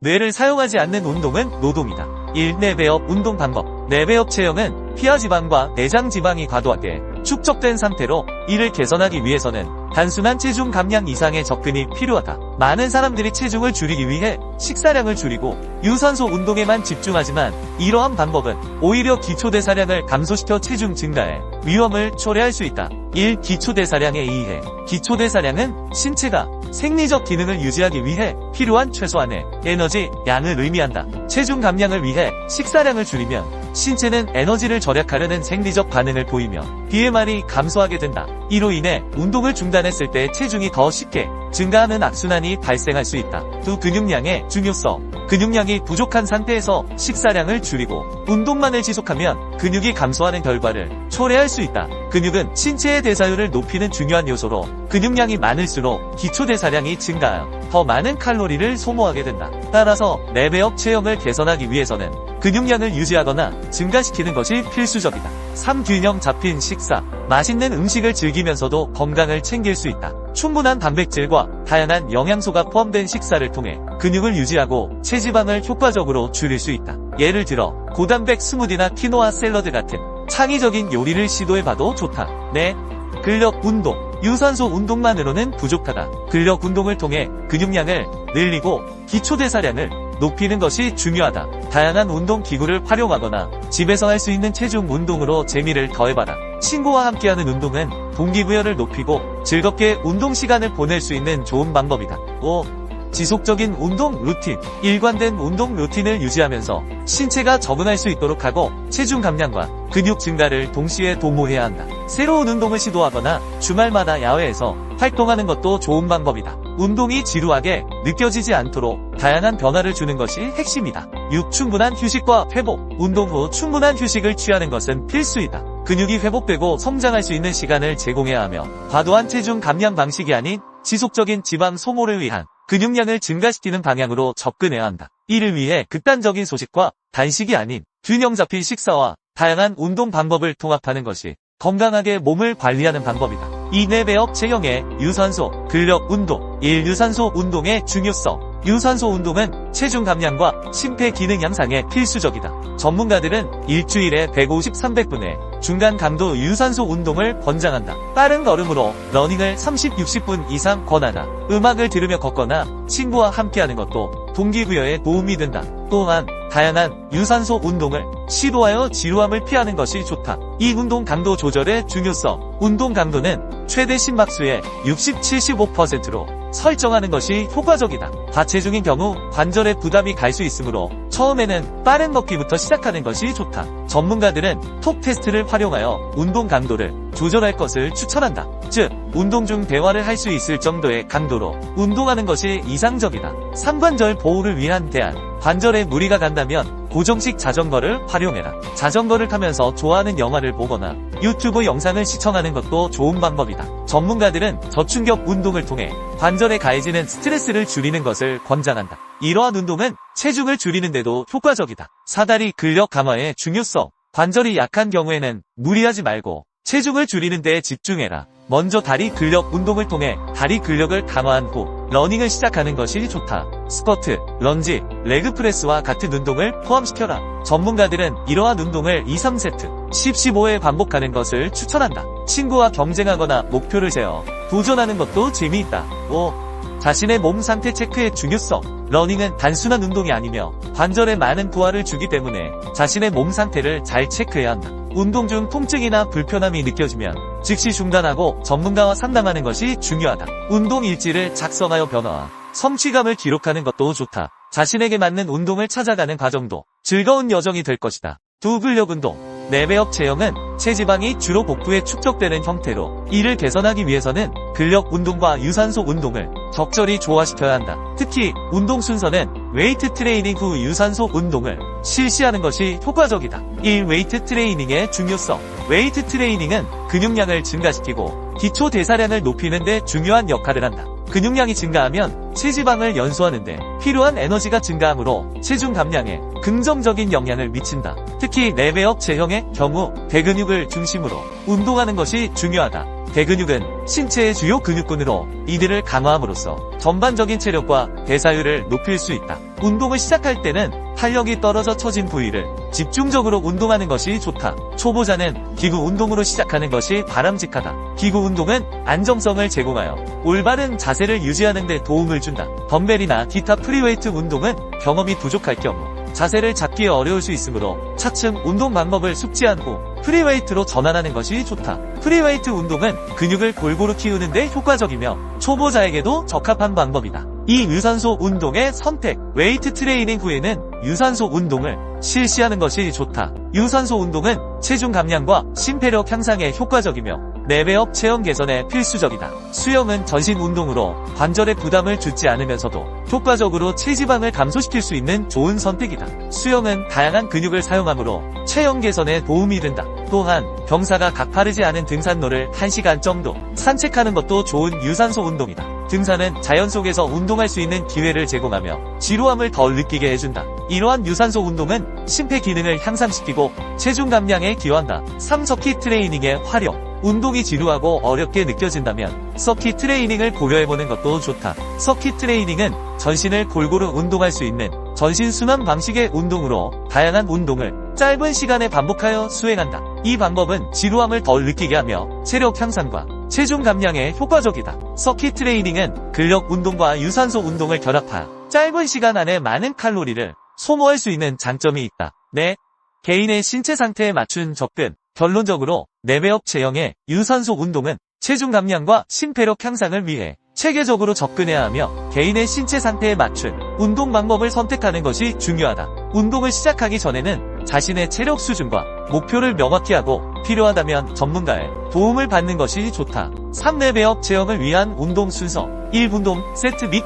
뇌를 사용하지 않는 운동은 노동이다. 1. 뇌배업 운동 방법. 뇌배업 체형은 피하 지방과 내장 지방이 과도하게 축적된 상태로 이를 개선하기 위해서는 단순한 체중 감량 이상의 접근이 필요하다. 많은 사람들이 체중을 줄이기 위해 식사량을 줄이고 유산소 운동에만 집중하지만 이러한 방법은 오히려 기초대사량을 감소시켜 체중 증가에 위험을 초래할 수 있다. 1. 기초대사량의 이해. 기초대사량은 신체가 생리적 기능을 유지하기 위해 필요한 최소한의 에너지 양을 의미한다. 체중 감량을 위해 식사량을 줄이면 신체는 에너지를 절약하려는 생리적 반응을 보이며 BMR이 감소하게 된다. 이로 인해 운동을 중단했을 때 체중이 더 쉽게 증가하는 악순환이 발생할 수 있다. 두. 근육량의 중요성. 근육량이 부족한 상태에서 식사량을 줄이고 운동만을 지속하면 근육이 감소하는 결과를 초래할 수 있다. 근육은 신체의 대사율을 높이는 중요한 요소로 근육량이 많을수록 기초대사량이 증가하여 더 많은 칼로리를 소모하게 된다. 따라서 뇌배업 체형을 개선하기 위해서는 근육량을 유지하거나 증가시키는 것이 필수적이다. 3. 균형 잡힌 식사. 맛있는 음식을 즐기면서도 건강을 챙길 수 있다. 충분한 단백질과 다양한 영양소가 포함된 식사를 통해 근육을 유지하고 체지방을 효과적으로 줄일 수 있다. 예를 들어 고단백 스무디나 키노아 샐러드 같은 창의적인 요리를 시도해봐도 좋다. 네. 근력 운동. 유산소 운동만으로는 부족하다. 근력 운동을 통해 근육량을 늘리고 기초대사량을 높이는 것이 중요하다. 다양한 운동 기구를 활용하거나 집에서 할 수 있는 체중 운동으로 재미를 더해봐라. 친구와 함께하는 운동은 동기부여를 높이고 즐겁게 운동 시간을 보낼 수 있는 좋은 방법이다. 5. 지속적인 운동 루틴. 일관된 운동 루틴을 유지하면서 신체가 적응할 수 있도록 하고 체중 감량과 근육 증가를 동시에 도모해야 한다. 새로운 운동을 시도하거나 주말마다 야외에서 활동하는 것도 좋은 방법이다. 운동이 지루하게 느껴지지 않도록 다양한 변화를 주는 것이 핵심이다. 6. 충분한 휴식과 회복. 운동 후 충분한 휴식을 취하는 것은 필수이다. 근육이 회복되고 성장할 수 있는 시간을 제공해야 하며 과도한 체중 감량 방식이 아닌 지속적인 지방 소모를 위한 근육량을 증가시키는 방향으로 접근해야 한다. 이를 위해 극단적인 소식과 단식이 아닌 균형 잡힌 식사와 다양한 운동 방법을 통합하는 것이 건강하게 몸을 관리하는 방법이다. 2. 뇌배업 체형의 유산소, 근력 운동. 1. 유산소 운동의 중요성. 유산소 운동은 체중 감량과 심폐 기능 향상에 필수적이다. 전문가들은 일주일에 150-300분의 중간 강도 유산소 운동을 권장한다. 빠른 걸음으로 러닝을 30-60분 이상 권하다. 음악을 들으며 걷거나 친구와 함께하는 것도 동기부여에 도움이 된다. 또한 다양한 유산소 운동을 시도하여 지루함을 피하는 것이 좋다. 이 운동 강도 조절의 중요성. 운동 강도는 최대 심박수의 60-75%로 설정하는 것이 효과적이다. 과체중인 경우 관절에 부담이 갈 수 있으므로 처음에는 빠른 걷기부터 시작하는 것이 좋다. 전문가들은 톡 테스트를 활용하여 운동 강도를 조절할 것을 추천한다. 즉, 운동 중 대화를 할 수 있을 정도의 강도로 운동하는 것이 이상적이다. 삼관절 보호를 위한 대안. 관절에 무리가 간다면 고정식 자전거를 활용해라. 자전거를 타면서 좋아하는 영화를 보거나 유튜브 영상을 시청하는 것도 좋은 방법이다. 전문가들은 저충격 운동을 통해 관절에 가해지는 스트레스를 줄이는 것을 권장한다. 이러한 운동은 체중을 줄이는 데도 효과적이다. 사다리 근력 강화의 중요성. 관절이 약한 경우에는 무리하지 말고 체중을 줄이는 데 집중해라. 먼저 다리 근력 운동을 통해 다리 근력을 강화한 후 러닝을 시작하는 것이 좋다. 스쿼트, 런지, 레그프레스와 같은 운동을 포함시켜라. 전문가들은 이러한 운동을 2-3세트, 10-15회 반복하는 것을 추천한다. 친구와 경쟁하거나 목표를 세워 도전하는 것도 재미있다. 5. 자신의 몸 상태 체크의 중요성. 러닝은 단순한 운동이 아니며 관절에 많은 부하를 주기 때문에 자신의 몸 상태를 잘 체크해야 한다. 운동 중 통증이나 불편함이 느껴지면 즉시 중단하고 전문가와 상담하는 것이 중요하다. 운동 일지를 작성하여 변화와 성취감을 기록하는 것도 좋다. 자신에게 맞는 운동을 찾아가는 과정도 즐거운 여정이 될 것이다. 2. 근력 운동. 뇌배업 체형은 체지방이 주로 복부에 축적되는 형태로 이를 개선하기 위해서는 근력 운동과 유산소 운동을 적절히 조화시켜야 한다. 특히 운동 순서는 웨이트 트레이닝 후 유산소 운동을 실시하는 것이 효과적이다. 1. 웨이트 트레이닝의 중요성. 웨이트 트레이닝은 근육량을 증가시키고 기초 대사량을 높이는 데 중요한 역할을 한다. 근육량이 증가하면 체지방을 연소하는 데 필요한 에너지가 증가하므로 체중 감량에 긍정적인 영향을 미친다. 특히 뇌배업 체형의 경우 대근육을 중심으로 운동하는 것이 중요하다. 대근육은 신체의 주요 근육군으로 이들을 강화함으로써 전반적인 체력과 대사율을 높일 수 있다. 운동을 시작할 때는 탄력이 떨어져 처진 부위를 집중적으로 운동하는 것이 좋다. 초보자는 기구 운동으로 시작하는 것이 바람직하다. 기구 운동은 안정성을 제공하여 올바른 자세를 유지하는 데 도움을 준다. 덤벨이나 기타 프리웨이트 운동은 경험이 부족할 경우 자세를 잡기 어려울 수 있으므로 차츰 운동 방법을 숙지한 후 프리웨이트로 전환하는 것이 좋다. 프리웨이트 운동은 근육을 골고루 키우는 데 효과적이며 초보자에게도 적합한 방법이다. 이 유산소 운동의 선택. 웨이트 트레이닝 후에는 유산소 운동을 실시하는 것이 좋다. 유산소 운동은 체중 감량과 심폐력 향상에 효과적이며 내배업 체형 개선에 필수적이다. 수영은 전신 운동으로 관절에 부담을 주지 않으면서도 효과적으로 체지방을 감소시킬 수 있는 좋은 선택이다. 수영은 다양한 근육을 사용하므로 체형 개선에 도움이 된다. 또한 경사가 가파르지 않은 등산로를 1시간 정도 산책하는 것도 좋은 유산소 운동이다. 등산은 자연 속에서 운동할 수 있는 기회를 제공하며 지루함을 덜 느끼게 해준다. 이러한 유산소 운동은 심폐 기능을 향상시키고 체중 감량에 기여한다. 3서킷 트레이닝의 활용. 운동이 지루하고 어렵게 느껴진다면 서킷 트레이닝을 고려해보는 것도 좋다. 서킷 트레이닝은 전신을 골고루 운동할 수 있는 전신 순환 방식의 운동으로 다양한 운동을 짧은 시간에 반복하여 수행한다. 이 방법은 지루함을 덜 느끼게 하며 체력 향상과 체중 감량에 효과적이다. 서킷 트레이닝은 근력 운동과 유산소 운동을 결합하여 짧은 시간 안에 많은 칼로리를 소모할 수 있는 장점이 있다. 네, 개인의 신체 상태에 맞춘 접근. 결론적으로 내배업 체형의 유산소 운동은 체중 감량과 심폐력 향상을 위해 체계적으로 접근해야 하며 개인의 신체 상태에 맞춘 운동 방법을 선택하는 것이 중요하다. 운동을 시작하기 전에는 자신의 체력 수준과 목표를 명확히 하고 필요하다면 전문가의 도움을 받는 것이 좋다. 3내배업 체형을 위한 운동 순서. 1분동 세트 및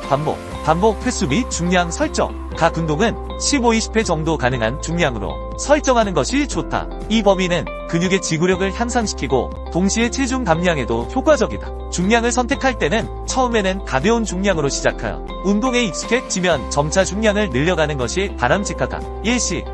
반복 횟수 및 중량 설정. 각 운동은 15-20회 정도 가능한 중량으로 설정하는 것이 좋다. 이 범위는 근육의 지구력을 향상시키고 동시에 체중 감량에도 효과적이다. 중량을 선택할 때는 처음에는 가벼운 중량으로 시작하여 운동에 익숙해지면 점차 중량을 늘려가는 것이 바람직하다. 일시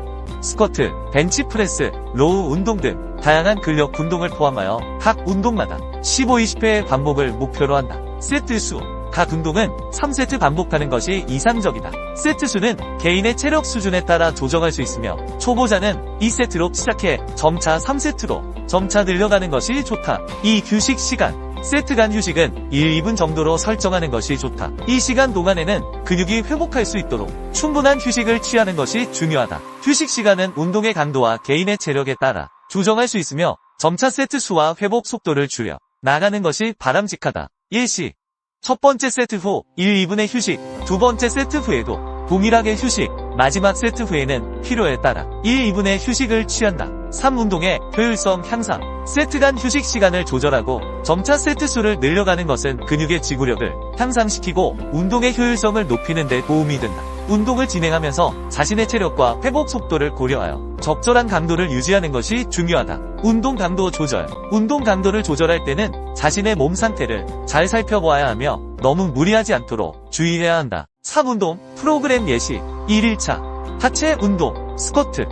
스쿼트, 벤치프레스, 로우 운동 등 다양한 근력 운동을 포함하여 각 운동마다 15-20회의 반복을 목표로 한다. 세트 수. 각 운동은 3세트 반복하는 것이 이상적이다. 세트 수는 개인의 체력 수준에 따라 조정할 수 있으며 초보자는 2세트로 시작해 점차 3세트로 점차 늘려가는 것이 좋다. 이 휴식 시간. 세트 간 휴식은 1, 2분 정도로 설정하는 것이 좋다. 이 시간 동안에는 근육이 회복할 수 있도록 충분한 휴식을 취하는 것이 중요하다. 휴식 시간은 운동의 강도와 개인의 체력에 따라 조정할 수 있으며 점차 세트 수와 회복 속도를 줄여 나가는 것이 바람직하다. 일시 첫 번째 세트 후 1, 2분의 휴식, 두 번째 세트 후에도 동일하게 휴식, 마지막 세트 후에는 필요에 따라 1, 2분의 휴식을 취한다. 3운동의 효율성 향상. 세트 간 휴식 시간을 조절하고 점차 세트 수를 늘려가는 것은 근육의 지구력을 향상시키고 운동의 효율성을 높이는 데 도움이 된다. 운동을 진행하면서 자신의 체력과 회복 속도를 고려하여 적절한 강도를 유지하는 것이 중요하다. 운동 강도 조절. 운동 강도를 조절할 때는 자신의 몸 상태를 잘 살펴보아야 하며 너무 무리하지 않도록 주의해야 한다. 3운동 프로그램 예시. 1일차 하체 운동 스쿼트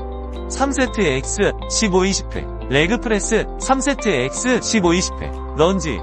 3세트 X 15-20회 레그 프레스 3세트 X 15-20회 런지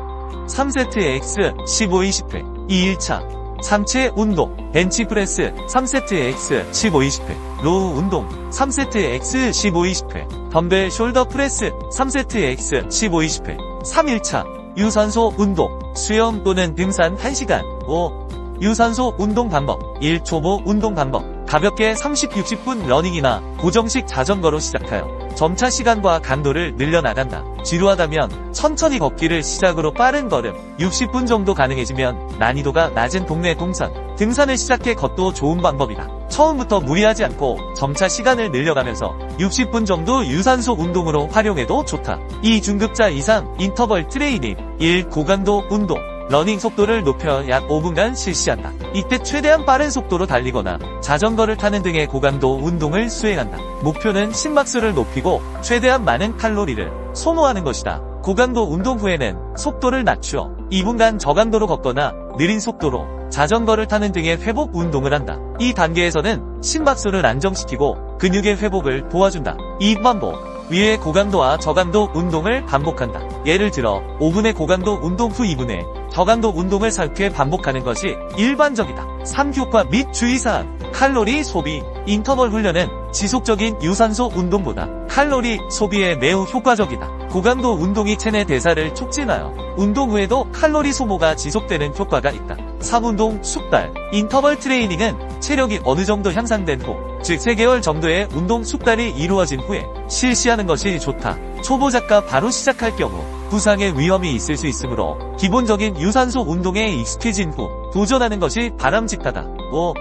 3세트 X 15-20회 2일차 상체 운동 벤치프레스 3세트 X 15-20회 로우 운동 3세트 X 15-20회 덤벨 숄더 프레스 3세트 X 15-20회 3일차 유산소 운동 수영 또는 등산 1시간 5 유산소 운동 방법 1. 초보 운동 방법 가볍게 30-60분 러닝이나 고정식 자전거로 시작하여 점차 시간과 강도를 늘려나간다. 지루하다면 천천히 걷기를 시작으로 빠른 걸음 60분 정도 가능해지면 난이도가 낮은 동네 동산 등산을 시작해 걷도 좋은 방법이다. 처음부터 무리하지 않고 점차 시간을 늘려가면서 60분 정도 유산소 운동으로 활용해도 좋다. 2. 중급자 이상 인터벌 트레이닝 1. 고강도 운동 러닝 속도를 높여 약 5분간 실시한다. 이때 최대한 빠른 속도로 달리거나 자전거를 타는 등의 고강도 운동을 수행한다. 목표는 심박수를 높이고 최대한 많은 칼로리를 소모하는 것이다. 고강도 운동 후에는 속도를 낮추어 2분간 저강도로 걷거나 느린 속도로 자전거를 타는 등의 회복 운동을 한다. 이 단계에서는 심박수를 안정시키고 근육의 회복을 도와준다. 2반복 위의 고강도와 저강도 운동을 반복한다. 예를 들어 5분의 고강도 운동 후 2분의 저강도 운동을 4회 반복하는 것이 일반적이다. 3. 효과 및 주의사항. 칼로리 소비. 인터벌 훈련은 지속적인 유산소 운동보다 칼로리 소비에 매우 효과적이다. 고강도 운동이 체내 대사를 촉진하여 운동 후에도 칼로리 소모가 지속되는 효과가 있다. 3. 운동 숙달. 인터벌 트레이닝은 체력이 어느 정도 향상된 후, 즉 3개월 정도의 운동 숙달이 이루어진 후에 실시하는 것이 좋다. 초보자가 바로 시작할 경우 부상의 위험이 있을 수 있으므로 기본적인 유산소 운동에 익숙해진 후 도전하는 것이 바람직하다. 5.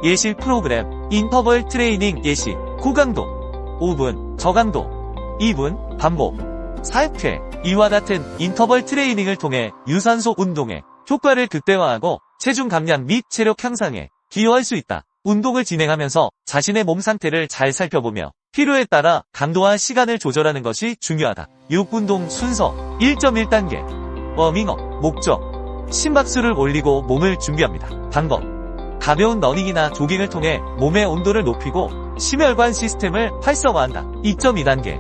예시 프로그램. 인터벌 트레이닝 예시. 고강도 5분, 저강도 2분, 반복 4회. 이와 같은 인터벌 트레이닝을 통해 유산소 운동의 효과를 극대화하고 체중 감량 및 체력 향상에 기여할 수 있다. 운동을 진행하면서 자신의 몸 상태를 잘 살펴보며 필요에 따라 강도와 시간을 조절하는 것이 중요하다. 6. 운동 순서. 1.1단계 워밍업. 목적. 심박수를 올리고 몸을 준비합니다. 방법. 가벼운 러닝이나 조깅을 통해 몸의 온도를 높이고 심혈관 시스템을 활성화한다. 2.2단계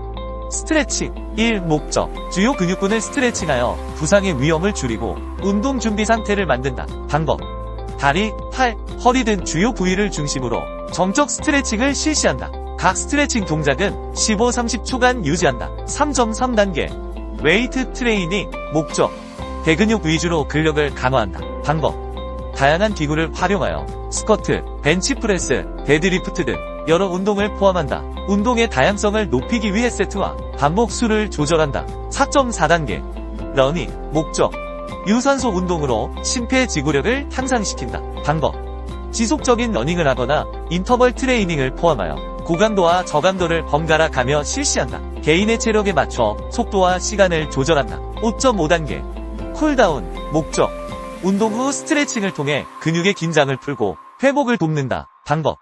스트레칭. 1. 목적. 주요 근육군을 스트레칭하여 부상의 위험을 줄이고 운동 준비 상태를 만든다. 방법. 다리, 팔, 허리 등 주요 부위를 중심으로 정적 스트레칭을 실시한다. 각 스트레칭 동작은 15-30초간 유지한다. 3.3단계 웨이트 트레이닝. 목적. 대근육 위주로 근력을 강화한다. 방법. 다양한 기구를 활용하여 스쿼트, 벤치프레스, 데드리프트 등 여러 운동을 포함한다. 운동의 다양성을 높이기 위해 세트와 반복 수를 조절한다. 4.4단계 러닝. 목적. 유산소 운동으로 심폐지구력을 향상시킨다. 방법. 지속적인 러닝을 하거나 인터벌 트레이닝을 포함하여 고강도와 저강도를 번갈아 가며 실시한다. 개인의 체력에 맞춰 속도와 시간을 조절한다. 5.5단계 쿨다운. 목적. 운동 후 스트레칭을 통해 근육의 긴장을 풀고 회복을 돕는다. 방법.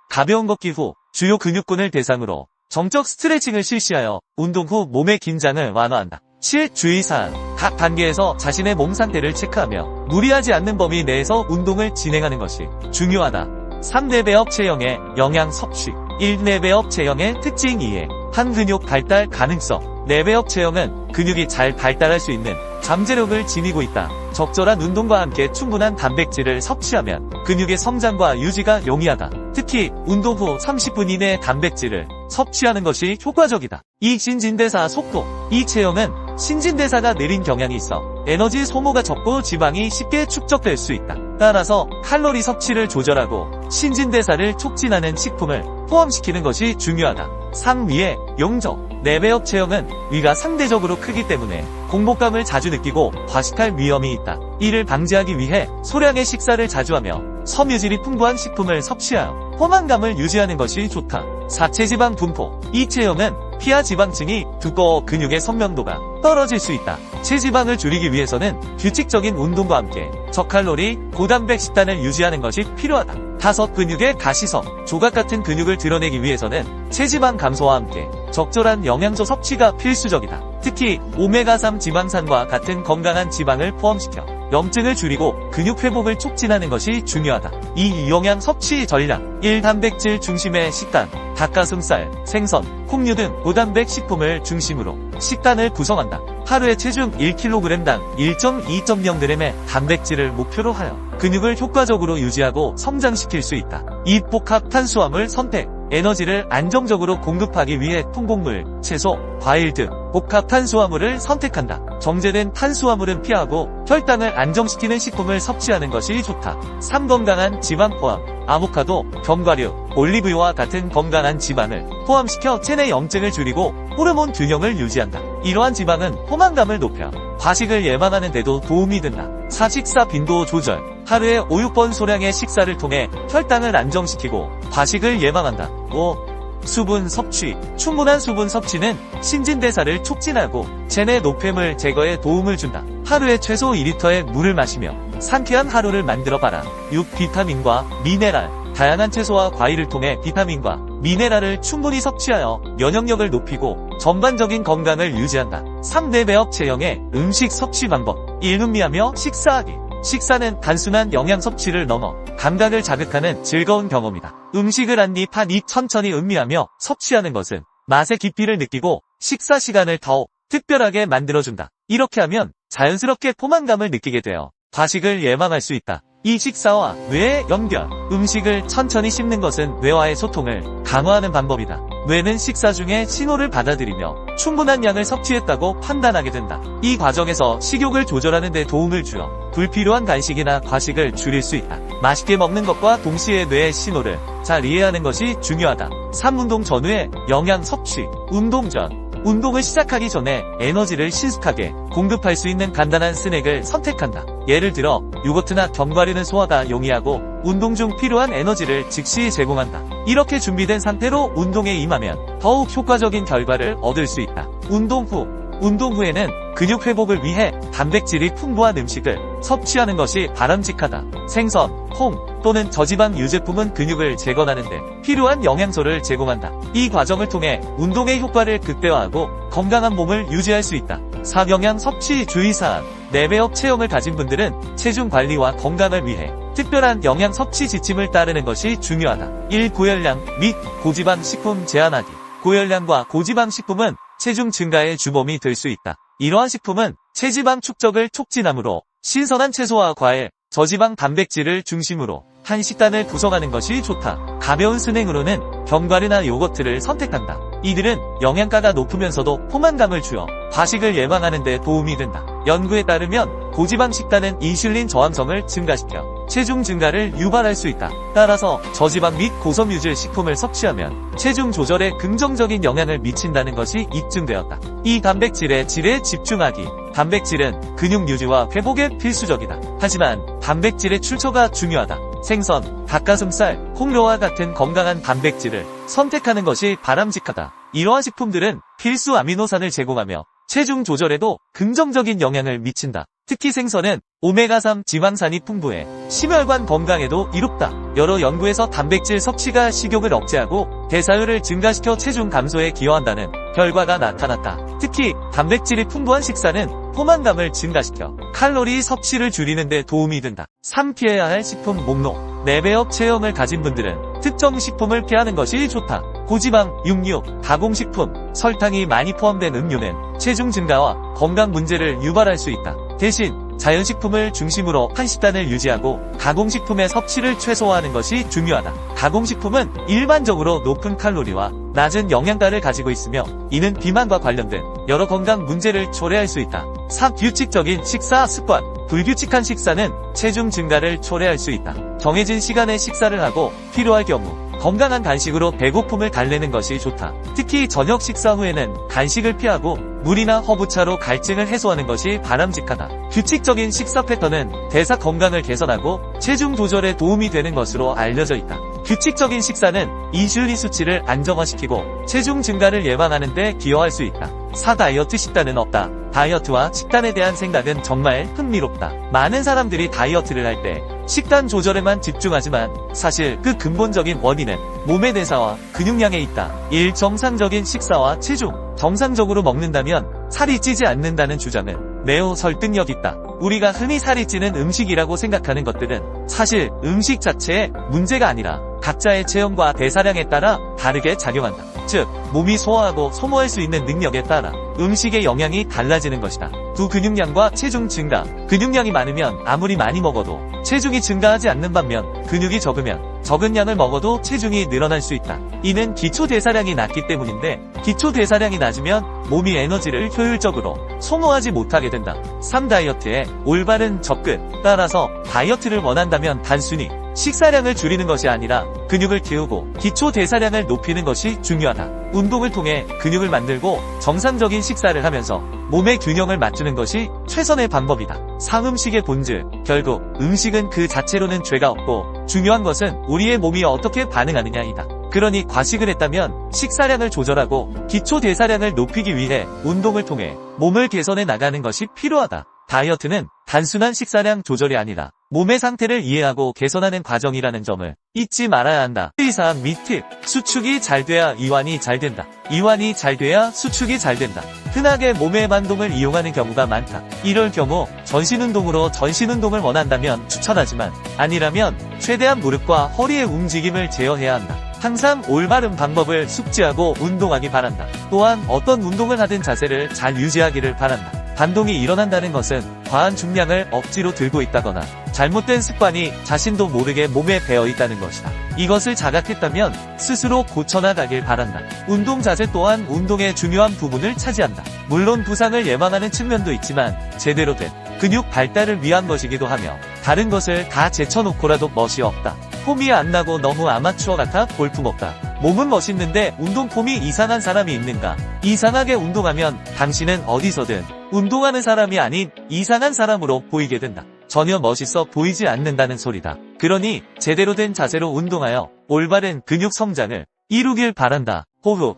가벼운 걷기 후 주요 근육군을 대상으로 정적 스트레칭을 실시하여 운동 후 몸의 긴장을 완화한다. 7. 주의사항. 각 단계에서 자신의 몸 상태를 체크하며 무리하지 않는 범위 내에서 운동을 진행하는 것이 중요하다. 3. 레벨업 체형의 영양 섭취. 1. 레벨업 체형의 특징 이해. 한 근육 발달 가능성. 레벨업 체형은 근육이 잘 발달할 수 있는 잠재력을 지니고 있다. 적절한 운동과 함께 충분한 단백질을 섭취하면 근육의 성장과 유지가 용이하다. 특히 운동 후 30분 이내에 단백질을 섭취하는 것이 효과적이다. 2. 신진대사 속도. 이 체형은 신진대사가 느린 경향이 있어 에너지 소모가 적고 지방이 쉽게 축적될 수 있다. 따라서 칼로리 섭취를 조절하고 신진대사를 촉진하는 식품을 포함시키는 것이 중요하다. 3. 위의 용적. 레벨업 체형은 위가 상대적으로 크기 때문에 공복감을 자주 느끼고 과식할 위험이 있다. 이를 방지하기 위해 소량의 식사를 자주 하며 섬유질이 풍부한 식품을 섭취하여 포만감을 유지하는 것이 좋다. 4. 체지방 분포. 이 체형은 피하 지방층이 두꺼워 근육의 선명도가 떨어질 수 있다. 체지방을 줄이기 위해서는 규칙적인 운동과 함께 저칼로리, 고단백 식단을 유지하는 것이 필요하다. 5. 근육의 가시성. 조각 같은 근육을 드러내기 위해서는 체지방 감소와 함께 적절한 영양소 섭취가 필수적이다. 특히 오메가3 지방산과 같은 건강한 지방을 포함시켜 염증을 줄이고 근육 회복을 촉진하는 것이 중요하다. 2. 영양 섭취 전략. 1. 단백질 중심의 식단. 닭가슴살, 생선, 콩류 등 고단백 식품을 중심으로 식단을 구성한다. 하루에 체중 1kg당 1.2.0g의 단백질을 목표로 하여 근육을 효과적으로 유지하고 성장시킬 수 있다. 2. 복합 탄수화물 선택. 에너지를 안정적으로 공급하기 위해 통곡물, 채소, 과일 등 복합 탄수화물을 선택한다. 정제된 탄수화물은 피하고 혈당을 안정시키는 식품을 섭취하는 것이 좋다. 3. 건강한 지방 포함. 아보카도, 견과류, 올리브유와 같은 건강한 지방을 포함시켜 체내 염증을 줄이고 호르몬 균형을 유지한다. 이러한 지방은 포만감을 높여 과식을 예방하는 데도 도움이 된다. 4. 식사 빈도 조절. 하루에 5-6번 소량의 식사를 통해 혈당을 안정시키고 과식을 예방한다. 5. 수분 섭취. 충분한 수분 섭취는 신진대사를 촉진하고 체내 노폐물 제거에 도움을 준다. 하루에 최소 2리터의 물을 마시며 상쾌한 하루를 만들어봐라. 6. 비타민과 미네랄. 다양한 채소와 과일을 통해 비타민과 미네랄을 충분히 섭취하여 면역력을 높이고 전반적인 건강을 유지한다. 3. 레벨업 체형의 음식 섭취 방법. 1. 음미하며 식사하기. 식사는 단순한 영양 섭취를 넘어 감각을 자극하는 즐거운 경험이다. 음식을 한 입 한 입 천천히 음미하며 섭취하는 것은 맛의 깊이를 느끼고 식사 시간을 더욱 특별하게 만들어준다. 이렇게 하면 자연스럽게 포만감을 느끼게 되어 과식을 예방할 수 있다. 이 식사와 뇌의 연결. 음식을 천천히 씹는 것은 뇌와의 소통을 강화하는 방법이다. 뇌는 식사 중에 신호를 받아들이며 충분한 양을 섭취했다고 판단하게 된다. 이 과정에서 식욕을 조절하는 데 도움을 주어 불필요한 간식이나 과식을 줄일 수 있다. 맛있게 먹는 것과 동시에 뇌의 신호를 잘 이해하는 것이 중요하다. 3. 운동 전후의 영양 섭취. 운동 전. 운동을 시작하기 전에 에너지를 신속하게 공급할 수 있는 간단한 스낵을 선택한다. 예를 들어 요거트나 견과류는 소화가 용이하고 운동 중 필요한 에너지를 즉시 제공한다. 이렇게 준비된 상태로 운동에 임하면 더욱 효과적인 결과를 얻을 수 있다. 운동 후. 운동 후에는 근육 회복을 위해 단백질이 풍부한 음식을 섭취하는 것이 바람직하다. 생선, 콩 또는 저지방 유제품은 근육을 재건하는 데 필요한 영양소를 제공한다. 이 과정을 통해 운동의 효과를 극대화하고 건강한 몸을 유지할 수 있다. 4. 영양 섭취 주의사항. 4배업 체형을 가진 분들은 체중 관리와 건강을 위해 특별한 영양 섭취 지침을 따르는 것이 중요하다. 1. 고열량 및 고지방 식품 제한하기. 고열량과 고지방 식품은 체중 증가의 주범이 될 수 있다. 이러한 식품은 체지방 축적을 촉진하므로 신선한 채소와 과일, 저지방 단백질을 중심으로 한 식단을 구성하는 것이 좋다. 가벼운 스낵으로는 견과류나 요거트를 선택한다. 이들은 영양가가 높으면서도 포만감을 주어 과식을 예방하는 데 도움이 된다. 연구에 따르면 고지방 식단은 인슐린 저항성을 증가시켜 체중 증가를 유발할 수 있다. 따라서 저지방 및 고섬유질 식품을 섭취하면 체중 조절에 긍정적인 영향을 미친다는 것이 입증되었다. 이 단백질의 질에 집중하기. 단백질은 근육 유지와 회복에 필수적이다. 하지만 단백질의 출처가 중요하다. 생선, 닭가슴살, 콩류와 같은 건강한 단백질을 선택하는 것이 바람직하다. 이러한 식품들은 필수 아미노산을 제공하며 체중 조절에도 긍정적인 영향을 미친다. 특히 생선은 오메가3 지방산이 풍부해 심혈관 건강에도 이롭다. 여러 연구에서 단백질 섭취가 식욕을 억제하고 대사율을 증가시켜 체중 감소에 기여한다는 결과가 나타났다. 특히 단백질이 풍부한 식사는 포만감을 증가시켜 칼로리 섭취를 줄이는 데 도움이 된다. 3. 피해야 할 식품 목록. 4배업 체형을 가진 분들은 특정 식품을 피하는 것이 좋다. 고지방, 육류, 가공식품, 설탕이 많이 포함된 음료는 체중 증가와 건강 문제를 유발할 수 있다. 대신 자연식품을 중심으로 한 식단을 유지하고 가공식품의 섭취를 최소화하는 것이 중요하다. 가공식품은 일반적으로 높은 칼로리와 낮은 영양가를 가지고 있으며 이는 비만과 관련된 여러 건강 문제를 초래할 수 있다. 4. 규칙적인 식사 습관. 불규칙한 식사는 체중 증가를 초래할 수 있다. 정해진 시간에 식사를 하고 필요할 경우 건강한 간식으로 배고픔을 달래는 것이 좋다. 특히 저녁 식사 후에는 간식을 피하고 물이나 허브차로 갈증을 해소하는 것이 바람직하다. 규칙적인 식사 패턴은 대사 건강을 개선하고 체중 조절에 도움이 되는 것으로 알려져 있다. 규칙적인 식사는 인슐린 수치를 안정화시키고 체중 증가를 예방하는 데 기여할 수 있다. 4. 다이어트 식단은 없다. 다이어트와 식단에 대한 생각은 정말 흥미롭다. 많은 사람들이 다이어트를 할 때 식단 조절에만 집중하지만 사실 그 근본적인 원인은 몸의 대사와 근육량에 있다. 1. 정상적인 식사와 체중. 정상적으로 먹는다면 살이 찌지 않는다는 주장은 매우 설득력 있다. 우리가 흔히 살이 찌는 음식이라고 생각하는 것들은 사실 음식 자체에 문제가 아니라 각자의 체형과 대사량에 따라 다르게 작용한다. 즉, 몸이 소화하고 소모할 수 있는 능력에 따라 음식의 영향이 달라지는 것이다. 두 근육량과 체중 증가. 근육량이 많으면 아무리 많이 먹어도 체중이 증가하지 않는 반면 근육이 적으면 적은 양을 먹어도 체중이 늘어날 수 있다. 이는 기초 대사량이 낮기 때문인데 기초 대사량이 낮으면 몸이 에너지를 효율적으로 소모하지 못하게 된다. 3. 다이어트의 올바른 접근. 따라서 다이어트를 원한다면 단순히 식사량을 줄이는 것이 아니라 근육을 키우고 기초 대사량을 높이는 것이 중요하다. 운동을 통해 근육을 만들고 정상적인 식사를 하면서 몸의 균형을 맞추는 것이 최선의 방법이다. 4. 음식의 본질. 결국 음식은 그 자체로는 죄가 없고 중요한 것은 우리의 몸이 어떻게 반응하느냐이다. 그러니 과식을 했다면 식사량을 조절하고 기초 대사량을 높이기 위해 운동을 통해 몸을 개선해 나가는 것이 필요하다. 다이어트는 단순한 식사량 조절이 아니라 몸의 상태를 이해하고 개선하는 과정이라는 점을 잊지 말아야 한다. 주의사항 및 팁. 수축이 잘 돼야 이완이 잘 된다. 이완이 잘 돼야 수축이 잘 된다. 흔하게 몸의 반동을 이용하는 경우가 많다. 이럴 경우 전신운동으로 전신운동을 원한다면 추천하지만 아니라면 최대한 무릎과 허리의 움직임을 제어해야 한다. 항상 올바른 방법을 숙지하고 운동하기 바란다. 또한 어떤 운동을 하든 자세를 잘 유지하기를 바란다. 반동이 일어난다는 것은 과한 중량을 억지로 들고 있다거나 잘못된 습관이 자신도 모르게 몸에 배어 있다는 것이다. 이것을 자각했다면 스스로 고쳐나가길 바란다. 운동 자세 또한 운동의 중요한 부분을 차지한다. 물론 부상을 예방하는 측면도 있지만 제대로 된 근육 발달을 위한 것이기도 하며 다른 것을 다 제쳐놓고라도 멋이 없다. 폼이 안 나고 너무 아마추어 같아 볼품없다. 몸은 멋있는데 운동 폼이 이상한 사람이 있는가? 이상하게 운동하면 당신은 어디서든 운동하는 사람이 아닌 이상한 사람으로 보이게 된다. 전혀 멋있어 보이지 않는다는 소리다. 그러니 제대로 된 자세로 운동하여 올바른 근육 성장을 이루길 바란다. 호흡.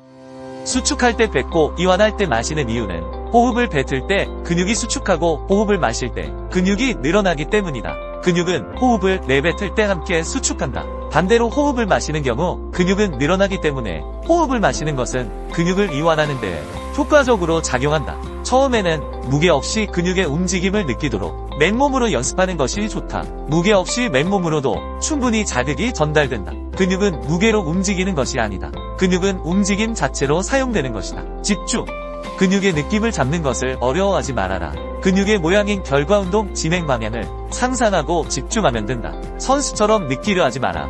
수축할 때 뱉고 이완할 때 마시는 이유는 호흡을 뱉을 때 근육이 수축하고 호흡을 마실 때 근육이 늘어나기 때문이다. 근육은 호흡을 내뱉을 때 함께 수축한다. 반대로 호흡을 마시는 경우 근육은 늘어나기 때문에 호흡을 마시는 것은 근육을 이완하는 데 효과적으로 작용한다. 처음에는 무게 없이 근육의 움직임을 느끼도록 맨몸으로 연습하는 것이 좋다. 무게 없이 맨몸으로도 충분히 자극이 전달된다. 근육은 무게로 움직이는 것이 아니다. 근육은 움직임 자체로 사용되는 것이다. 집중. 근육의 느낌을 잡는 것을 어려워하지 말아라. 근육의 모양인 결과운동 진행 방향을 상상하고 집중하면 된다. 선수처럼 느끼려 하지 마라.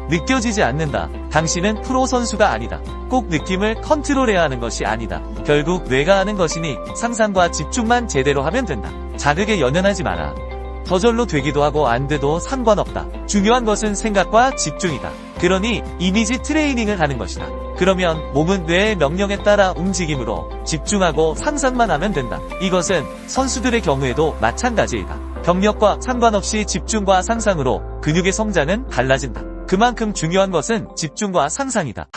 느껴지지 않는다. 당신은 프로 선수가 아니다. 꼭 느낌을 컨트롤해야 하는 것이 아니다. 결국 뇌가 하는 것이니 상상과 집중만 제대로 하면 된다. 자극에 연연하지 마라. 저절로 되기도 하고 안 돼도 상관없다. 중요한 것은 생각과 집중이다. 그러니 이미지 트레이닝을 하는 것이다. 그러면 몸은 뇌의 명령에 따라 움직임으로 집중하고 상상만 하면 된다. 이것은 선수들의 경우에도 마찬가지이다. 경력과 상관없이 집중과 상상으로 근육의 성장은 달라진다. 그만큼 중요한 것은 집중과 상상이다.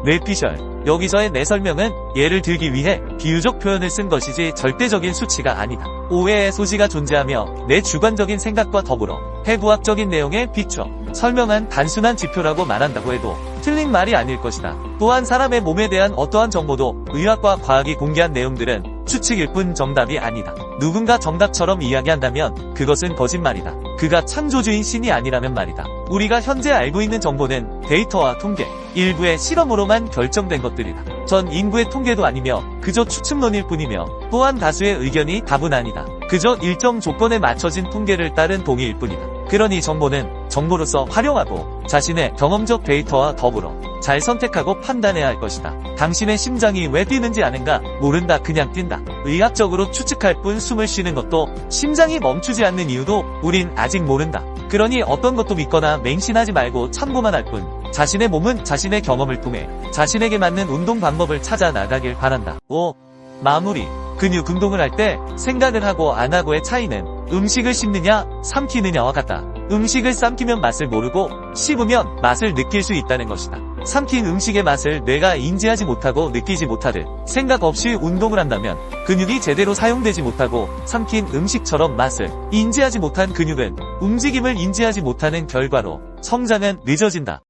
뇌피셜. 여기서의 내 설명은 예를 들기 위해 비유적 표현을 쓴 것이지 절대적인 수치가 아니다. 오해의 소지가 존재하며 내 주관적인 생각과 더불어 해부학적인 내용에 비춰 설명한 단순한 지표라고 말한다고 해도 틀린 말이 아닐 것이다. 또한 사람의 몸에 대한 어떠한 정보도 의학과 과학이 공개한 내용들은 추측일 뿐 정답이 아니다. 누군가 정답처럼 이야기한다면 그것은 거짓말이다. 그가 창조주인 신이 아니라면 말이다. 우리가 현재 알고 있는 정보는 데이터와 통계, 일부의 실험으로만 결정된 것들이다. 전 인구의 통계도 아니며 그저 추측론일 뿐이며 또한 다수의 의견이 답은 아니다. 그저 일정 조건에 맞춰진 통계를 따른 동의일 뿐이다. 그러니 정보는 정보로서 활용하고 자신의 경험적 데이터와 더불어 잘 선택하고 판단해야 할 것이다. 당신의 심장이 왜 뛰는지 아는가? 모른다. 그냥 뛴다. 의학적으로 추측할 뿐 숨을 쉬는 것도 심장이 멈추지 않는 이유도 우린 아직 모른다. 그러니 어떤 것도 믿거나 맹신하지 말고 참고만 할 뿐 자신의 몸은 자신의 경험을 통해 자신에게 맞는 운동 방법을 찾아 나가길 바란다. 5. 마무리. 근육 운동을 할 때 생각을 하고 안 하고의 차이는 음식을 씹느냐 삼키느냐와 같다. 음식을 삼키면 맛을 모르고 씹으면 맛을 느낄 수 있다는 것이다. 삼킨 음식의 맛을 뇌가 인지하지 못하고 느끼지 못하듯 생각 없이 운동을 한다면 근육이 제대로 사용되지 못하고 삼킨 음식처럼 맛을 인지하지 못한 근육은 움직임을 인지하지 못하는 결과로 성장은 늦어진다.